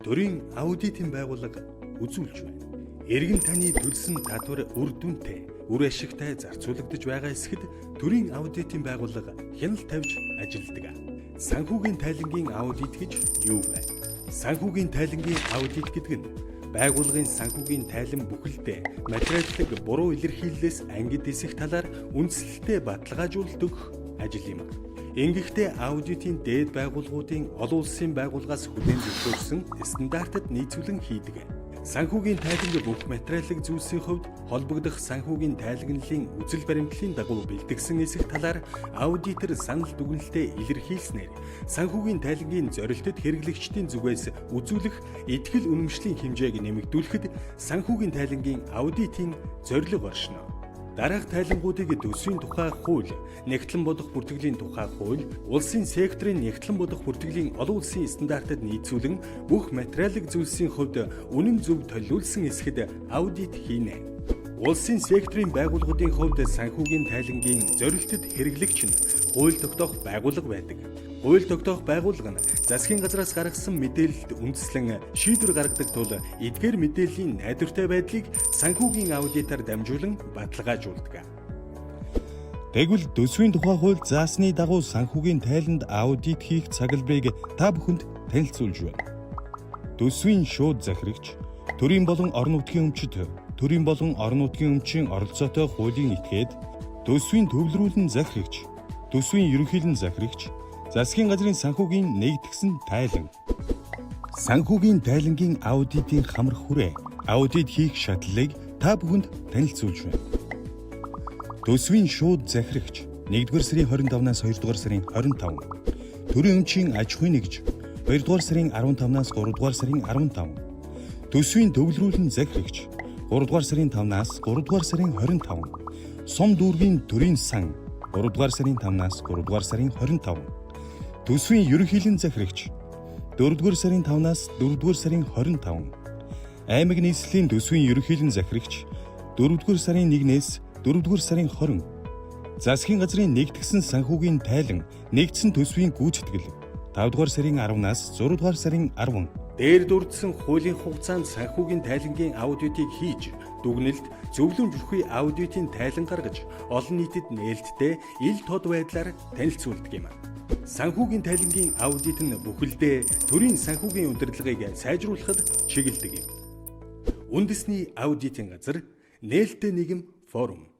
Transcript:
төрийн аудитын байгууллага үзүүлж байна. Иргэн таны төлсөн татвар үр дүнтэй, үр ашигтай зарцуулагдж байгаа эсэхэд төрийн аудитын байгууллага хяналт тавьж ажилладаг. Санхүүгийн тайлангийн аудит гэж юу вэ? Санхүүгийн тайлангийн аудит гэдэг нь байгууллагын санхүүгийн тайлан бүхэлдээ материаллык буруу илэрхийллээс ангид эсэх талаар үндэслэлтэй баталгаажуулдаг ажил юм. Ингэхдээ аудитын дээд байгууллагуудын олон улсын байгууллагаас хүлээн зөвшөөрсөн стандартад нийцүүлэн хийдэг. Санхүүгийн тайланг бүх материаллык зүйлсийн хувьд холбогдох санхүүгийн тайлагналын үзэл баримтлалын дагуу бэлтгэсэн эсэх талаар аудитор санал дүгнэлтээ илэрхийлснээр санхүүгийн тайлагийн зорилтод хэрэглэгчдийн зүгээс үзүүлэх итгэл үнэмшлийн хэмжээг нэмэгдүүлэхэд санхүүгийн тайлагийн аудитын зорилго оршино. Дараах тайлангуудыг төсвийн тухай хууль, нэгтлэн бодох бүртгэлийн тухай хууль, улсын секторын нэгтлэн бодох бүртгэлийн олон улсын стандартад нийцүүлэн бүх материаллык зүйлсийн хувьд үнэн зөв төлөвлөсөн эсэхэд аудит хийнэ. Улсын секторын байгууллагуудын хувьд санхүүгийн тайлангийн зорилтод хэрэглэгч нь хууль тогтоох байгууллага байдаг. Хууль тогтоох байгууллага нь засгийн газраас гаргасан мэдээлэлд үндэслэн шийдвэр гаргадаг тул эдгээр мэдээллийн найдвартай байдлыг санхүүгийн аудитаар дамжуулан баталгаажуулдаг. Тэгвэл төсвийн тухай хууль заасны дагуу санхүүгийн тайланд аудит хийх цаглбарыг та бүхэнд танилцуулж байна. Төсвийн шууд захирагч, төрийн болон орон нутгийн өмчит, төрийн болон орон нутгийн өмчийн оролцоотой хуулийн этгээд, төсвийн төвлөрүүлэн захирагч, төсвийн ерөнхийлөн захирагч, засгийн газрын санхүүгийн нэгдсэн тайлан. Санхүүгийн тайлангийн аудитын хамрах хүрээ, аудит хийх шатлалыг та бүхэнд танилцуулж байна. Төсвийн шууд захирагч 1-р сарын 25-наас 2-р сарын 25, төрийн өмчийн аж ахуйн нэгж 2-р сарын 15-наас 3-р сарын 15, төсвийн төвлөрүүлэн захирагч 3-р сарын 5-наас 3-р сарын 25, сум дүүргийн төрийн сан 3-р сарын 5-наас 3-р сарын 25, төсвийн ерөнхийлөн захирагч 4-р сарын 5-наас 4-р сарын 25, аймаг нийслэлийн төсвийн ерөнхийлөн захирагч 4-р сарын 1-ээс 4-р сарын 20, засгийн газрын нэгдсэн санхүүгийн тайлан нэгдсэн төсвийн гүйцэтгэл 5-р сарын 10-наас 6-р сарын 10. Дээр дурдсан хуулийн хугацаанд санхүүгийн тайлангийн аудитыг хийж, дүгнэлт, зөвлөмж бүхий аудитын тайлан гаргаж, олон нийтэд нээлттэй ил тод байдлаар танилцуулдаг юм. Санхүүгийн тайлангийн аудит нь бүхэлдээ төрийн санхүүгийн удирдлагыг сайжруулахад чиглэдэг юм. Үндэсний аудитын газар, нээлттэй нийгэм форум.